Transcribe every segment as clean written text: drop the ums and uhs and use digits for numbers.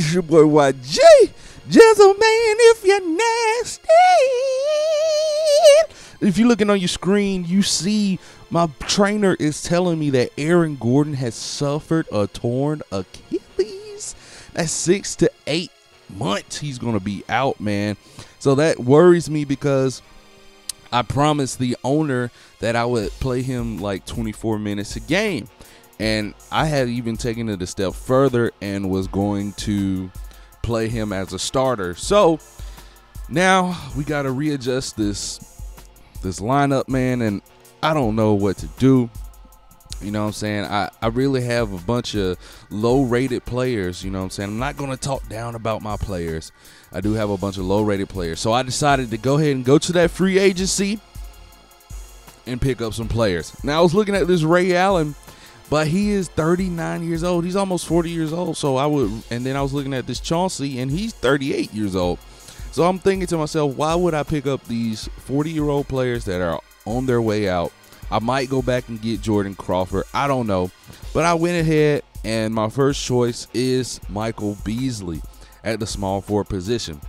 It's your boy YG. Jizzle man, if you're nasty. If you're looking on your screen, you see my trainer is telling me that Aaron Gordon has suffered a torn Achilles. That's 6 to 8 months he's going to be out, man. So that worries me because I promised the owner that I would play him like 24 minutes a game. And I had even taken it a step further and was going to play him as a starter. So now we got to readjust this lineup, man, and I don't know what to do. You know what I'm saying? I really have a bunch of low-rated players, you know what I'm saying? I'm not going to talk down about my players. I do have a bunch of low-rated players. So I decided to go ahead and go to that free agency and pick up some players. Now I was looking at this Ray Allen, but he is 39 years old. He's almost 40 years old. So and then I was looking at this Chauncey, and he's 38 years old. So I'm thinking to myself, why would I pick up these 40-year-old players that are on their way out? I might go back and get Jordan Crawford. I don't know. But I went ahead, and my first choice is Michael Beasley at the small forward position.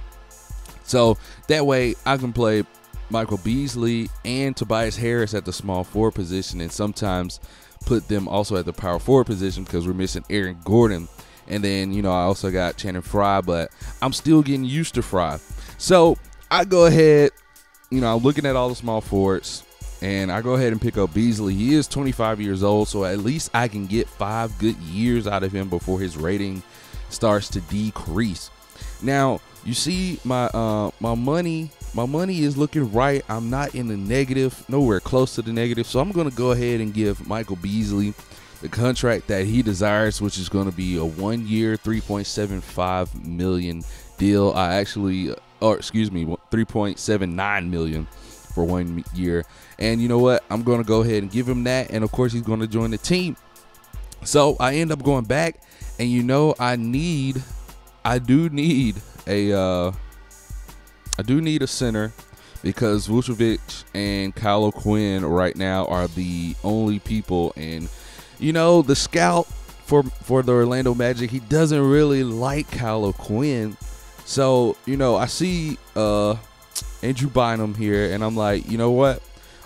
So that way I can play Michael Beasley and Tobias Harris at the small forward position, and sometimes put them also at the power forward position because we're missing Aaron Gordon. And then, you know, I also got Channing Frye, but I'm still getting used to Frye. So I go ahead, you know, I'm looking at all the small forwards, and I go ahead and pick up Beasley. He is 25 years old, so at least I can get 5 good years out of him before his rating starts to decrease. Now, you see my money is looking right. I'm not in the negative, nowhere close to the negative. So I'm going to go ahead and give Michael Beasley the contract that he desires, which is going to be a 1-year, $3.75 million deal. $3.79 million for 1 year. And you know what? I'm going to go ahead and give him that. And of course, he's going to join the team. So I end up going back, and you know, I do need a center, because Vucevic and Kyle O'Quinn right now are the only people. And you know, the scout for the Orlando Magic, he doesn't really like Kyle O'Quinn. So, you know, I see Andrew Bynum here, and I'm like, you know what?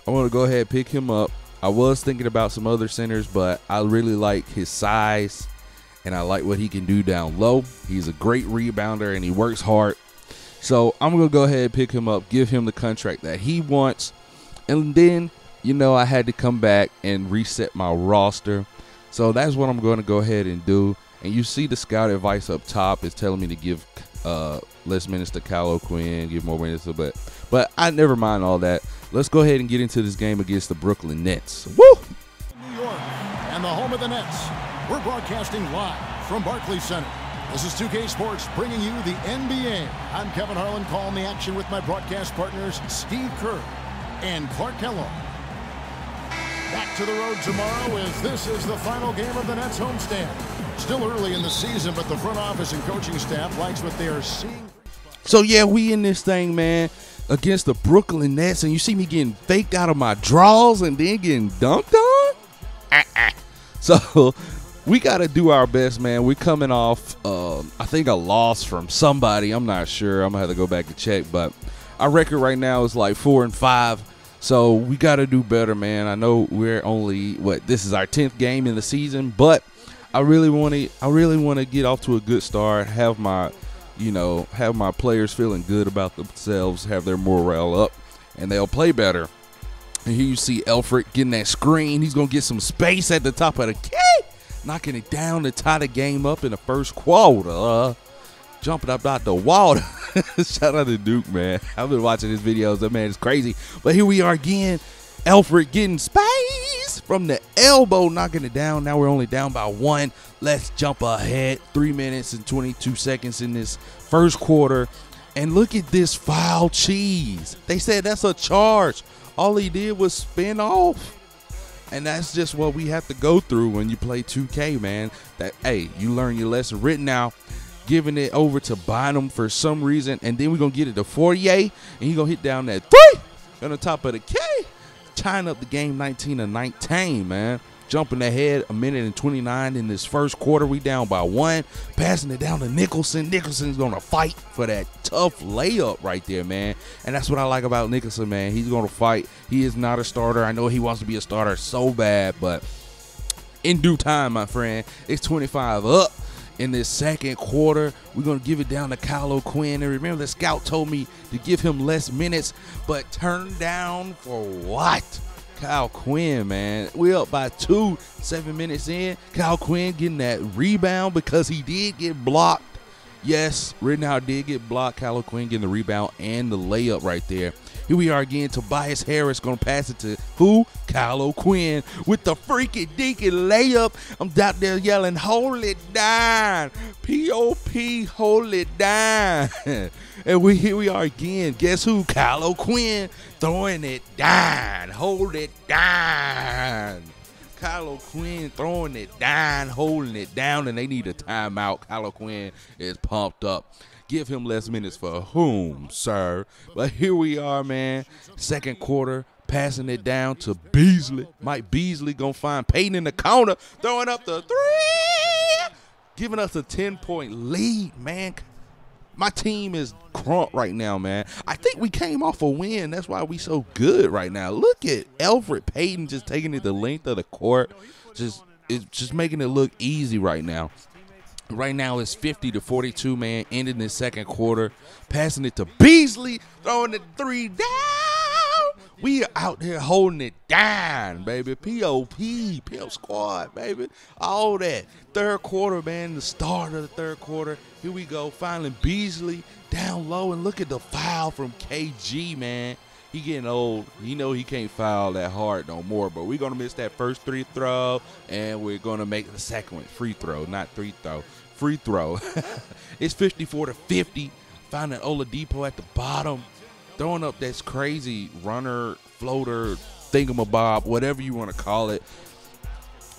I want to go ahead and pick him up. I was thinking about some other centers, but I really like his size, and I like what he can do down low. He's a great rebounder, and he works hard. So I'm going to go ahead and pick him up, give him the contract that he wants. And then, you know, I had to come back and reset my roster. So that's what I'm going to go ahead and do. And you see the scout advice up top is telling me to give less minutes to Kyle O'Quinn, give more minutes to, but I never mind all that. Let's go ahead and get into this game against the Brooklyn Nets. Woo! New York and the home of the Nets. We're broadcasting live from Barclays Center. This is 2K Sports bringing you the NBA. I'm Kevin Harlan, calling the action with my broadcast partners Steve Kerr and Clark Kellogg. Back to the road tomorrow as this is the final game of the Nets homestand. Still early in the season, but the front office and coaching staff likes what they are seeing. So yeah, we in this thing, man, against the Brooklyn Nets, and you see me getting faked out of my draws and then getting dunked on. So we got to do our best, man. We're coming off, I think, a loss from somebody. I'm not sure. I'm going to have to go back and check. But our record right now is like 4-5. So we got to do better, man. I know we're only, this is our 10th game in the season. But I really want to get off to a good start, have my players feeling good about themselves, have their morale up, and they'll play better. And here you see Elfrid getting that screen. He's going to get some space at the top of the key, knocking it down to tie the game up in the first quarter. Jumping up out the water. Shout out to Duke, man. I've been watching his videos. That man is crazy. But here we are again. Elfrid getting space from the elbow, knocking it down. Now we're only down by 1. Let's jump ahead. 3 minutes and 22 seconds in this first quarter. And look at this foul cheese. They said that's a charge. All he did was spin off. And that's just what we have to go through when you play 2K, man. That, hey, you learn your lesson. Written now, giving it over to Bynum for some reason. And then we're going to get it to Fourier. And he's going to hit down that 3 on the top of the K. Tying up the game 19-19, man. jumping ahead 1:29 in this first quarter. We down by 1, passing it down to Nicholson. Nicholson's going to fight for that tough layup right there, man. And that's what I like about Nicholson, man. He's going to fight. He is not a starter. I know he wants to be a starter so bad, but in due time, my friend, it's 25 up. In this second quarter, we're going to give it down to Kyle O'Quinn. And remember, the scout told me to give him less minutes, but turn down for what? Kyle Quinn, man. We're up by 2, 7 minutes in. Kyle Quinn getting that rebound because he did get blocked. Yes, Rittenhouse did get blocked. Kyle Quinn getting the rebound and the layup right there. Here we are again. Tobias Harris going to pass it to who? Kyle O'Quinn with the freaking dinky layup. I'm out there yelling, hold it down. P.O.P., hold it down. And here we are again. Guess who? Kyle O'Quinn throwing it down. Hold it down. Kyle O'Quinn throwing it down, holding it down, and they need a timeout. Kyle O'Quinn is pumped up. Give him less minutes for whom, sir? But here we are, man. Second quarter, passing it down to Beasley. Mike Beasley going to find Payton in the corner, throwing up the 3, giving us a 10-point lead, man. My team is crunk right now, man. I think we came off a win. That's why we so good right now. Look at Elfrid Payton just taking it the length of the court. It's just making it look easy right now. Right now it's 50-42, man, ending the second quarter. Passing it to Beasley, throwing the 3 down. We are out here holding it down, baby. P.O.P., Pimp Squad, baby. All that. Third quarter, man, the start of the third quarter. Here we go. Finally, Beasley down low. And look at the foul from KG, man. He getting old. You know he can't foul that hard no more. But we're going to miss that first free throw. And we're going to make the second one. Free throw, not free throw. Free throw. It's 54-50. Finding Oladipo at the bottom. Throwing up this crazy runner, floater, thingamabob, whatever you want to call it.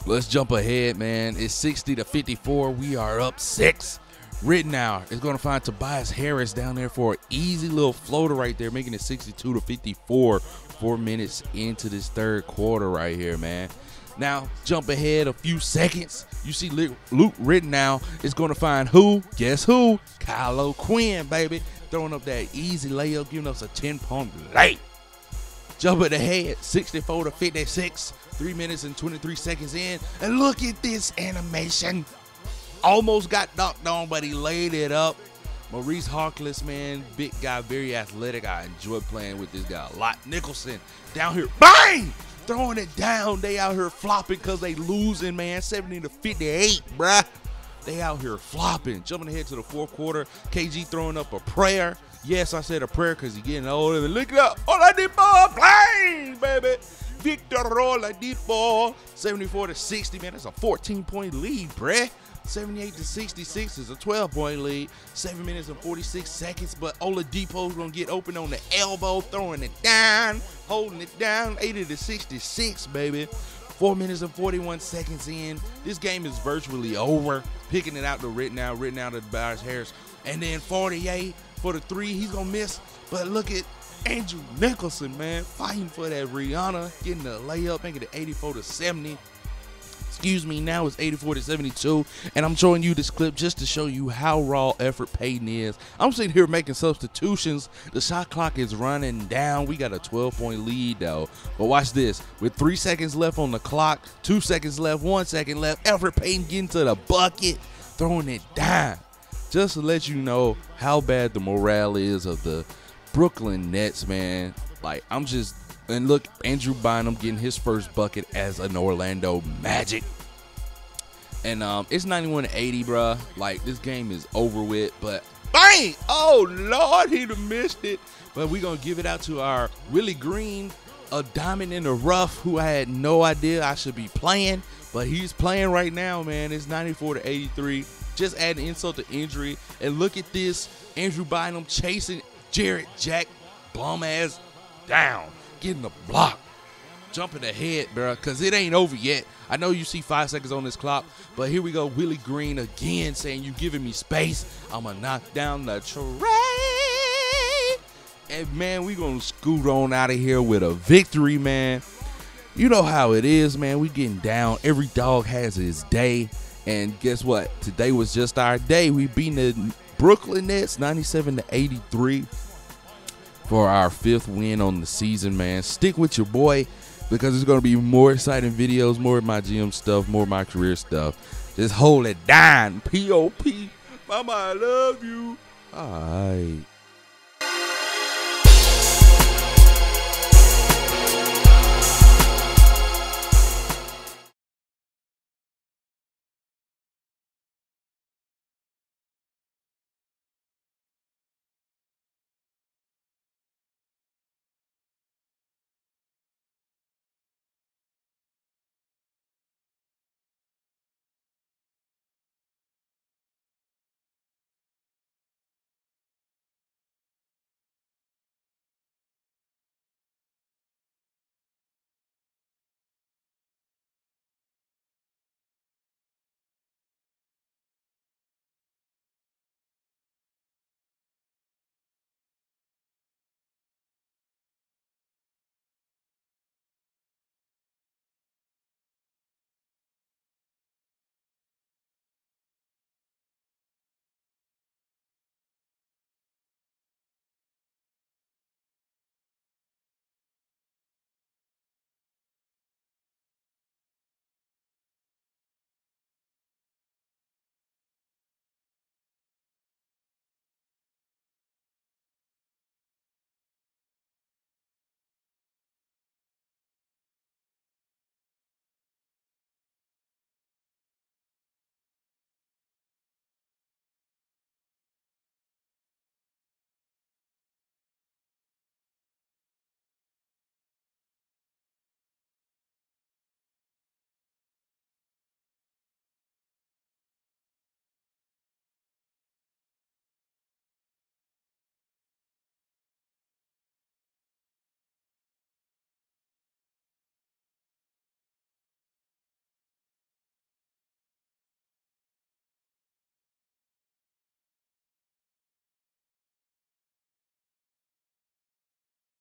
Let's jump ahead, man. It's 60-54. We are up 6. Rittenhouse is going to find Tobias Harris down there for an easy little floater right there, making it 62-54. 4 minutes into this third quarter right here, man. Now, jump ahead a few seconds. You see Luke Rittenhouse is going to find who? Guess who? Kyle O'Quinn, baby. Throwing up that easy layup, giving us a 10-point lay. Jumping ahead, 64-56. 3 minutes and 23 seconds in. And look at this animation. Almost got knocked on, but he laid it up. Maurice Harkless, man, big guy, very athletic. I enjoy playing with this guy a lot. Nicholson down here, bang! Throwing it down. They out here flopping because they losing, man. 70-58, bruh. They out here flopping. Jumping ahead to the fourth quarter. KG throwing up a prayer. Yes, I said a prayer because he's getting older. Look it up. Oladipo, bang, baby. Victor Oladipo. 74-60, man. That's a 14-point lead, bruh. 78-66 is a 12-point lead. 7 minutes and 46 seconds, but Oladipo's going to get open on the elbow, throwing it down, holding it down, 80-66, baby. 4 minutes and 41 seconds in. This game is virtually over. Picking it out to Rittenhouse to Tobias Harris. And then 48 for the 3. He's going to miss, but look at Andrew Nicholson, man, fighting for that Rihanna, getting the layup, making it 84-70. Excuse me, now it's 84-72, and I'm showing you this clip just to show you how raw Elfrid Payton is. I'm sitting here making substitutions. The shot clock is running down. We got a 12-point lead, though. But watch this. With 3 seconds left on the clock, 2 seconds left, 1 second left, Elfrid Payton getting to the bucket, throwing it down. Just to let you know how bad the morale is of the Brooklyn Nets, man. Like, and look, Andrew Bynum getting his first bucket as an Orlando Magic. And it's 91-80, bruh. Like, this game is over with. But, bang! Oh, Lord, he done missed it. But we're going to give it out to our Willie Green, a diamond in the rough, who I had no idea I should be playing. But he's playing right now, man. It's 94-83. Just adding insult to injury. And look at this. Andrew Bynum chasing Jarrett Jack bum-ass down. Getting the block, jumping ahead, bro, because it ain't over yet. I know you see 5 seconds on this clock, but here we go. Willie Green again saying, you giving me space. I'm going to knock down the tray. And, man, we going to scoot on out of here with a victory, man. You know how it is, man. We getting down. Every dog has his day. And guess what? Today was just our day. We beating the Brooklyn Nets 97-83 for our 5th win on the season, man. Stick with your boy because there's going to be more exciting videos, more of my gym stuff, more of my career stuff. Just hold it down. P.O.P. Mama, I love you. All right.